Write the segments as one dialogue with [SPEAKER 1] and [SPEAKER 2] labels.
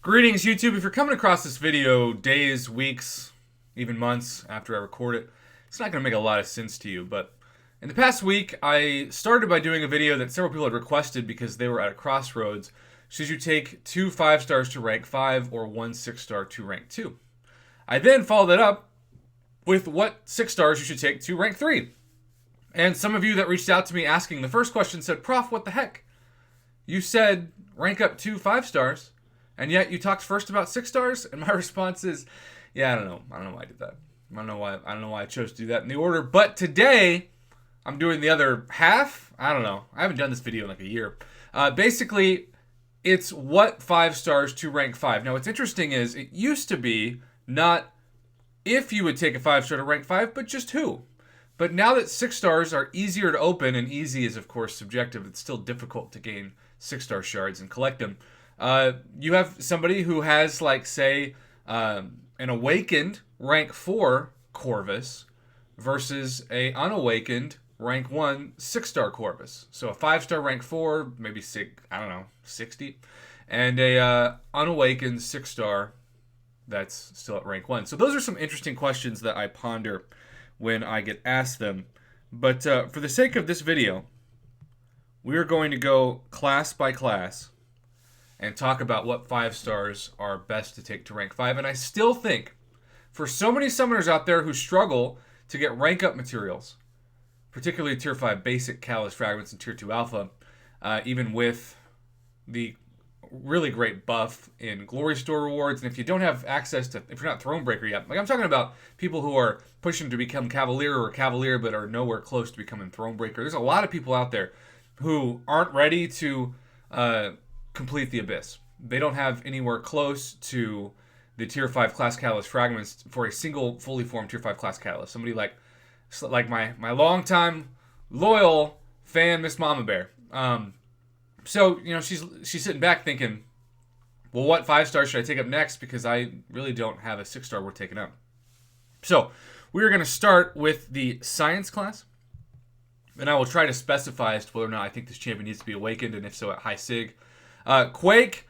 [SPEAKER 1] Greetings, YouTube. If you're coming across this video days, weeks, even months after I record it, it's not going to make a lot of sense to you. But in the past week, I started by doing a video that several people had requested because they were at a crossroads. Should you take 2 5-stars to rank 5 or 1 6-star to rank 2? I then followed that up with what 6-stars you should take to rank 3. And some of you that reached out to me asking the first question said, Prof, what the heck? You said rank up 2 5-stars. And yet you talked first about 6-stars, and my response is, yeah, I don't know. I don't know why I did that. I don't know why I chose to do that in the order. But today, I'm doing the other half. I don't know. I haven't done this video in like a year. Basically, it's what 5-stars to rank 5. Now, what's interesting is it used to be not if you would take a 5-star to rank 5, but just who. But now that 6-stars are easier to open, and easy is, of course, subjective. It's still difficult to gain 6-star shards and collect them. You have somebody who has, like, say, an awakened rank 4 Corvus versus a unawakened rank 1 6-star Corvus. So a 5-star rank 4, maybe 60, and a unawakened 6-star that's still at rank 1. So those are some interesting questions that I ponder when I get asked them. But for the sake of this video, we are going to go class by class and talk about what 5-stars are best to take to rank 5. And I still think, for so many summoners out there who struggle to get rank up materials, particularly Tier 5 basic Catalyst Fragments and Tier 2 Alpha, even with the really great buff in Glory Store rewards, and if you don't have access to, if you're not Thronebreaker yet, like I'm talking about people who are pushing to become Cavalier or Cavalier but are nowhere close to becoming Thronebreaker. There's a lot of people out there who aren't ready to complete the Abyss. They don't have anywhere close to the Tier 5 class Catalyst Fragments for a single fully formed Tier 5 class Catalyst. Somebody like my longtime loyal fan, Miss Mama Bear. So, you know, she's sitting back thinking, well, what 5-star should I take up next? Because I really don't have a 6-star worth taking up. So, we are going to start with the Science class. And I will try to specify as to whether or not I think this champion needs to be awakened, and if so, at high sig. Quake,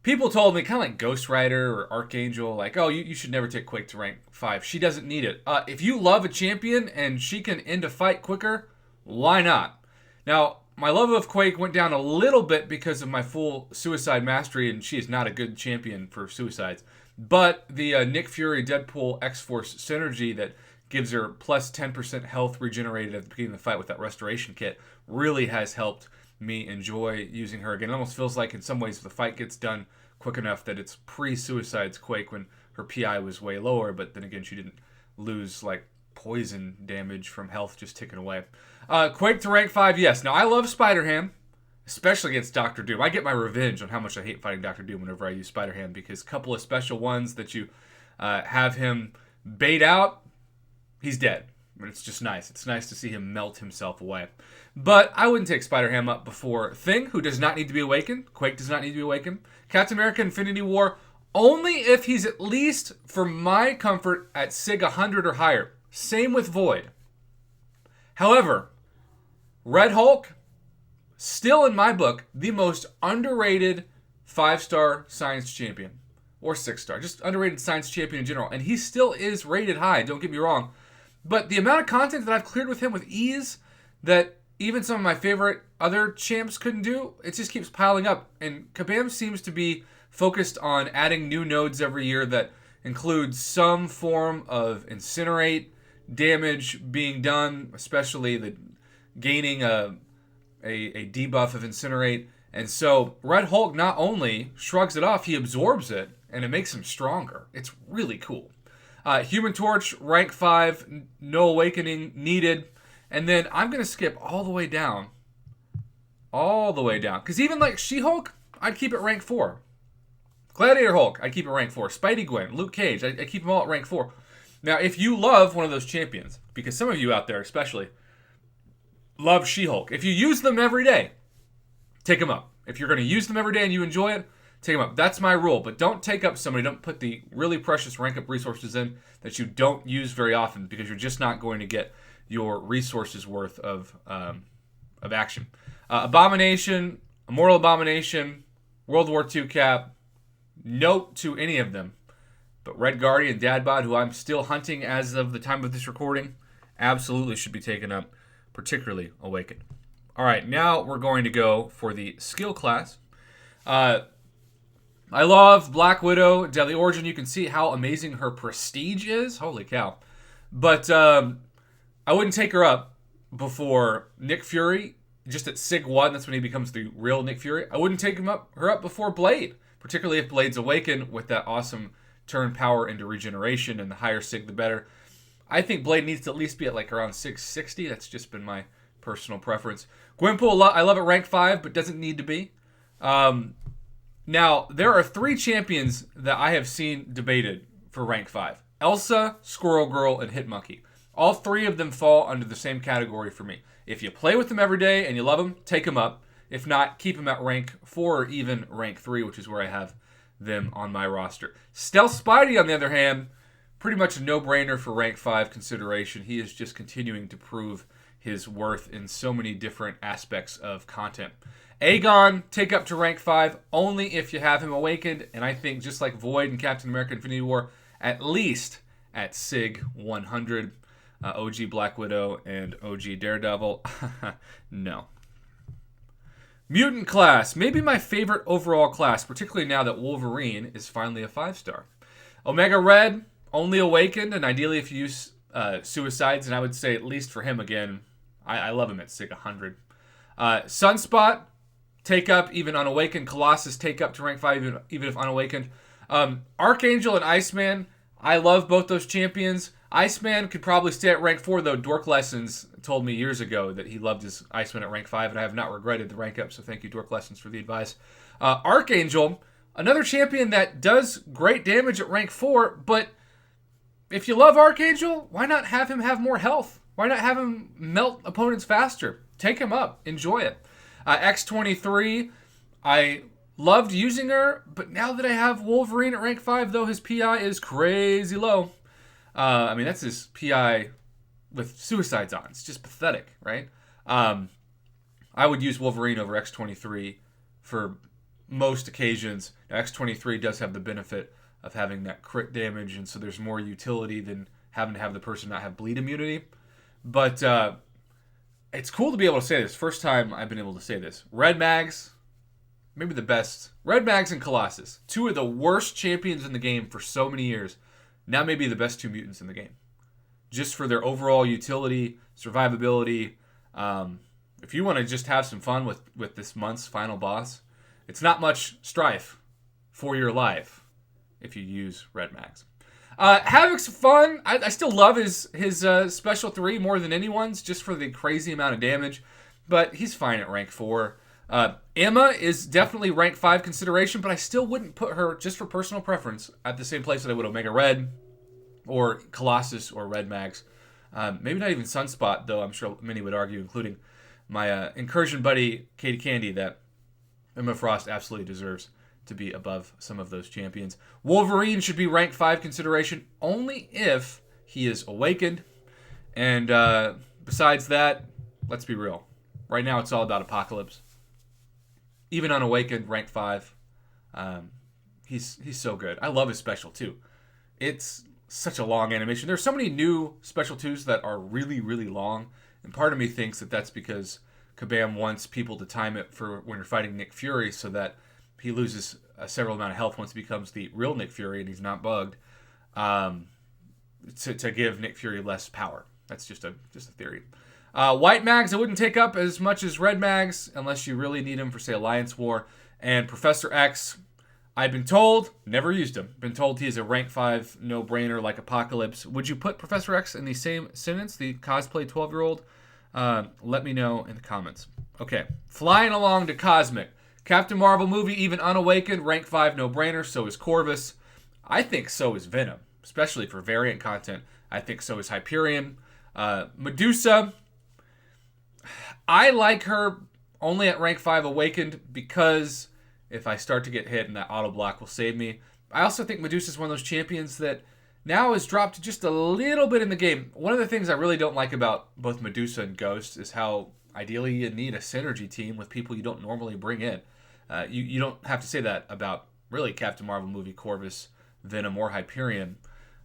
[SPEAKER 1] people told me, kind of like Ghost Rider or Archangel, like, oh, you should never take Quake to rank 5. She doesn't need it. If you love a champion and she can end a fight quicker, why not? Now, my love of Quake went down a little bit because of my full Suicide Mastery, and she is not a good champion for suicides. But the Nick Fury Deadpool X-Force synergy that gives her plus 10% health regenerated at the beginning of the fight with that restoration kit really has helped me enjoy using her again. It almost feels like in some ways the fight gets done quick enough that it's pre-Suicide's Quake when her PI was way lower, but then again she didn't lose like poison damage from health just ticking away. Quake to rank 5, yes. Now I love Spider-Ham, especially against Dr. Doom. I get my revenge on how much I hate fighting Dr. Doom whenever I use Spider-Ham, because a couple of special ones that you have him bait out, he's dead. It's just nice. It's nice to see him melt himself away. But I wouldn't take Spider-Ham up before Thing, who does not need to be awakened. Quake does not need to be awakened. Captain America Infinity War, only if he's at least, for my comfort, at SIG 100 or higher. Same with Void. However, Red Hulk, still in my book, the most underrated 5-star Science champion. Or 6-star. Just underrated Science champion in general. And he still is rated high, don't get me wrong. But the amount of content that I've cleared with him with ease that even some of my favorite other champs couldn't do, it just keeps piling up. And Kabam seems to be focused on adding new nodes every year that include some form of incinerate damage being done, especially the gaining a debuff of incinerate. And so Red Hulk not only shrugs it off, he absorbs it, and it makes him stronger. It's really cool. Human Torch, rank 5, no awakening needed. And then I'm going to skip all the way down. Because even like She-Hulk, I'd keep it rank 4. Gladiator Hulk, I'd keep it rank 4. Spidey Gwen, Luke Cage, I keep them all at rank 4. Now, if you love one of those champions, because some of you out there especially love She-Hulk, if you use them every day, take them up. If you're going to use them every day and you enjoy it, take them up. That's my rule. But don't take up somebody. Don't put the really precious rank up resources in that you don't use very often, because you're just not going to get your resources worth of action. Abomination, Immortal Abomination, World War II Cap, note to any of them. But Red Guardian, Dadbod, who I'm still hunting as of the time of this recording, absolutely should be taken up, particularly Awakened. All right, now we're going to go for the skill class. I love Black Widow, Deadly Origin. You can see how amazing her prestige is. Holy cow. But I wouldn't take her up before Nick Fury, just at Sig 1. That's when he becomes the real Nick Fury. I wouldn't take her up before Blade, particularly if Blade's Awakened with that awesome turn power into regeneration, and the higher Sig, the better. I think Blade needs to at least be at like around 660. That's just been my personal preference. Gwenpool, I love at rank 5, but doesn't need to be. Now, there are 3 champions that I have seen debated for rank 5. Elsa, Squirrel Girl, and Hitmonkey. All 3 of them fall under the same category for me. If you play with them every day and you love them, take them up. If not, keep them at rank 4 or even rank 3, which is where I have them on my roster. Stealth Spidey, on the other hand, pretty much a no-brainer for rank 5 consideration. He is just continuing to prove his worth in so many different aspects of content. Aegon, take up to rank 5 only if you have him Awakened, and I think just like Void and Captain America Infinity War, at least at Sig 100. OG Black Widow and OG Daredevil, no. Mutant class, maybe my favorite overall class, particularly now that Wolverine is finally a 5-star. Omega Red, only Awakened, and ideally if you use Suicides, and I would say at least for him again, I love him at Sig 100. Sunspot, take up even unawakened. Colossus, take up to rank 5 even if unawakened. Archangel and Iceman, I love both those champions. Iceman could probably stay at rank 4, though Dork Lessons told me years ago that he loved his Iceman at rank 5, and I have not regretted the rank up, so thank you, Dork Lessons, for the advice. Archangel, another champion that does great damage at rank 4, but if you love Archangel, why not have him have more health? Why not have him melt opponents faster? Take him up. Enjoy it. X-23, I loved using her, but now that I have Wolverine at rank 5, though, his PI is crazy low. I mean, that's his PI with Suicides on. It's just pathetic, right? I would use Wolverine over X-23 for most occasions. Now, X-23 does have the benefit of having that crit damage, and so there's more utility than having to have the person not have bleed immunity. But it's cool to be able to say this. First time I've been able to say this. Red Mags, maybe the best. Red Mags and Colossus, 2 of the worst champions in the game for so many years. Now maybe the best 2 mutants in the game. Just for their overall utility, survivability. If you want to just have some fun with this month's final boss, it's not much strife for your life if you use Red Mags. Havoc's fun. I still love his special 3 more than anyone's, just for the crazy amount of damage. But he's fine at rank 4. Emma is definitely rank 5 consideration, but I still wouldn't put her, just for personal preference, at the same place that I would Omega Red or Colossus or Red Mags. Maybe not even Sunspot, though I'm sure many would argue, including my incursion buddy Katie Candy, that Emma Frost absolutely deserves to be above some of those champions. Wolverine should be rank 5 consideration only if he is Awakened. And besides that, let's be real. Right now it's all about Apocalypse. Even unawakened, rank 5. He's so good. I love his special, too. It's such a long animation. There's so many new special 2s that are really, really long. And part of me thinks that that's because Kabam wants people to time it for when you're fighting Nick Fury so that he loses a several amount of health once he becomes the real Nick Fury and he's not bugged, to give Nick Fury less power. That's just a theory. White Mags I wouldn't take up as much as Red Mags unless you really need him for, say, Alliance War. And Professor X, I've been told, never used him, been told he is a rank 5 no-brainer like Apocalypse. Would you put Professor X in the same sentence, the cosplay 12-year-old? Let me know in the comments. Okay, flying along to Cosmic. Captain Marvel movie, even unawakened, rank 5 no-brainer, so is Corvus. I think so is Venom, especially for variant content. I think so is Hyperion. Medusa, I like her only at rank 5 awakened because if I start to get hit and that auto block will save me. I also think Medusa is one of those champions that now is dropped just a little bit in the game. One of the things I really don't like about both Medusa and Ghost is how ideally you need a synergy team with people you don't normally bring in. You don't have to say that about really Captain Marvel movie, Corvus, Venom, or Hyperion.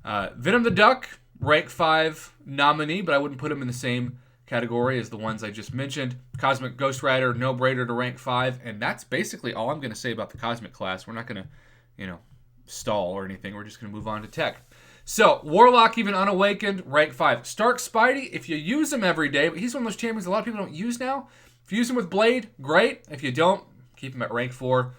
[SPEAKER 1] Venom the Duck, rank 5 nominee, but I wouldn't put him in the same category as the ones I just mentioned. Cosmic Ghost Rider, no-brainer to rank 5, and that's basically all I'm going to say about the Cosmic class. We're not going to, stall or anything. We're just going to move on to tech. So, Warlock, even unawakened, rank 5. Stark Spidey, if you use him every day, but he's one of those champions a lot of people don't use now. If you use him with Blade, great. If you don't, keep him at rank 4.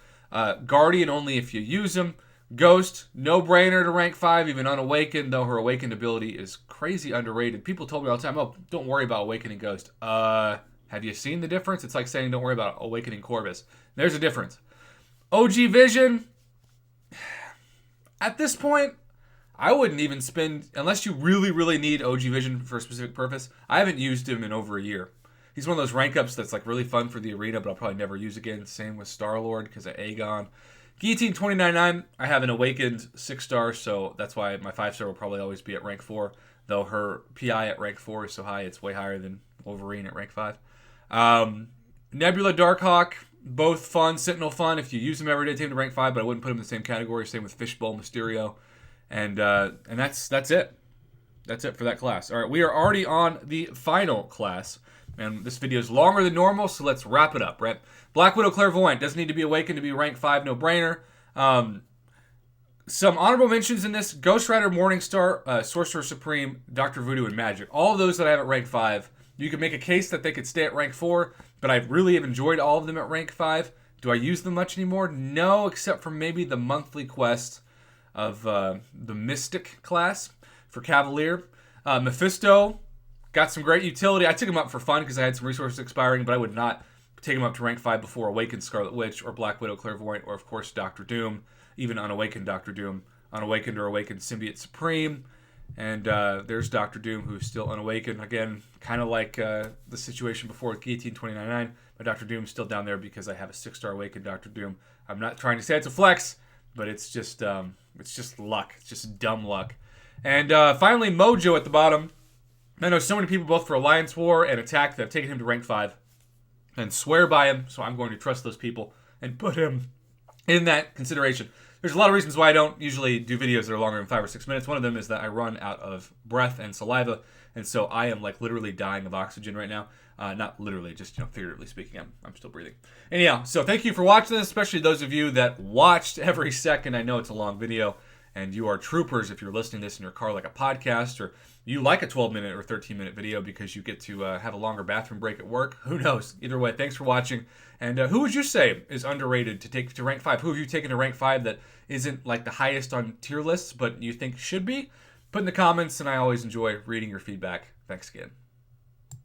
[SPEAKER 1] Guardian, only if you use him. Ghost, no-brainer to rank 5, even unawakened, though her awakened ability is crazy underrated. People told me all the time, oh, don't worry about awakening Ghost. Have you seen the difference? It's like saying don't worry about awakening Corvus. There's a difference. OG Vision, at this point, I wouldn't even spend, unless you really, really need OG Vision for a specific purpose. I haven't used him in over a year. He's one of those rank ups that's like really fun for the arena, but I'll probably never use again. Same with Star-Lord because of Aegon. Guillotine 29.9, I have an awakened 6-star, so that's why my 5-star will probably always be at rank 4, though her PI at rank 4 is so high, it's way higher than Wolverine at rank 5. Nebula Darkhawk, both fun. Sentinel fun. If you use them every day, take them to rank 5, but I wouldn't put them in the same category. Same with Fishbowl Mysterio. And that's it. That's it for that class. All right, we are already on the final class. And this video is longer than normal, so let's wrap it up, right? Black Widow Clairvoyant doesn't need to be awakened to be rank 5, no-brainer. Some honorable mentions in this: Ghost Rider, Morningstar, Sorcerer Supreme, Dr. Voodoo, and Magic. All of those that I have at rank 5. You could make a case that they could stay at rank 4, but I really have enjoyed all of them at rank 5. Do I use them much anymore? No, except for maybe the monthly quest of the Mystic class for Cavalier. Mephisto got some great utility. I took him up for fun because I had some resources expiring, but I would not take him up to rank 5 before Awakened Scarlet Witch or Black Widow Clairvoyant or, of course, Doctor Doom, even unawakened Doctor Doom, unawakened or awakened Symbiote Supreme. And there's Doctor Doom, who's still unawakened. Again, kind of like the situation before with Guillotine 29.9, but Doctor Doom's still down there because I have a 6-star awakened Doctor Doom. I'm not trying to say it's a flex, but it's just luck. It's just dumb luck. And finally, Mojo at the bottom. I know so many people, both for Alliance War and Attack, that have taken him to rank 5 and swear by him, so I'm going to trust those people and put him in that consideration. There's a lot of reasons why I don't usually do videos that are longer than 5 or 6 minutes. One of them is that I run out of breath and saliva, and so I am like literally dying of oxygen right now. Not literally, just figuratively speaking. I'm still breathing. Anyhow, so thank you for watching this, especially those of you that watched every second. I know it's a long video, and you are troopers if you're listening to this in your car like a podcast, or you like a 12-minute or 13-minute video because you get to have a longer bathroom break at work. Who knows? Either way, thanks for watching. And who would you say is underrated to take to rank 5? Who have you taken to rank 5 that isn't like the highest on tier lists, but you think should be? Put in the comments, and I always enjoy reading your feedback. Thanks again.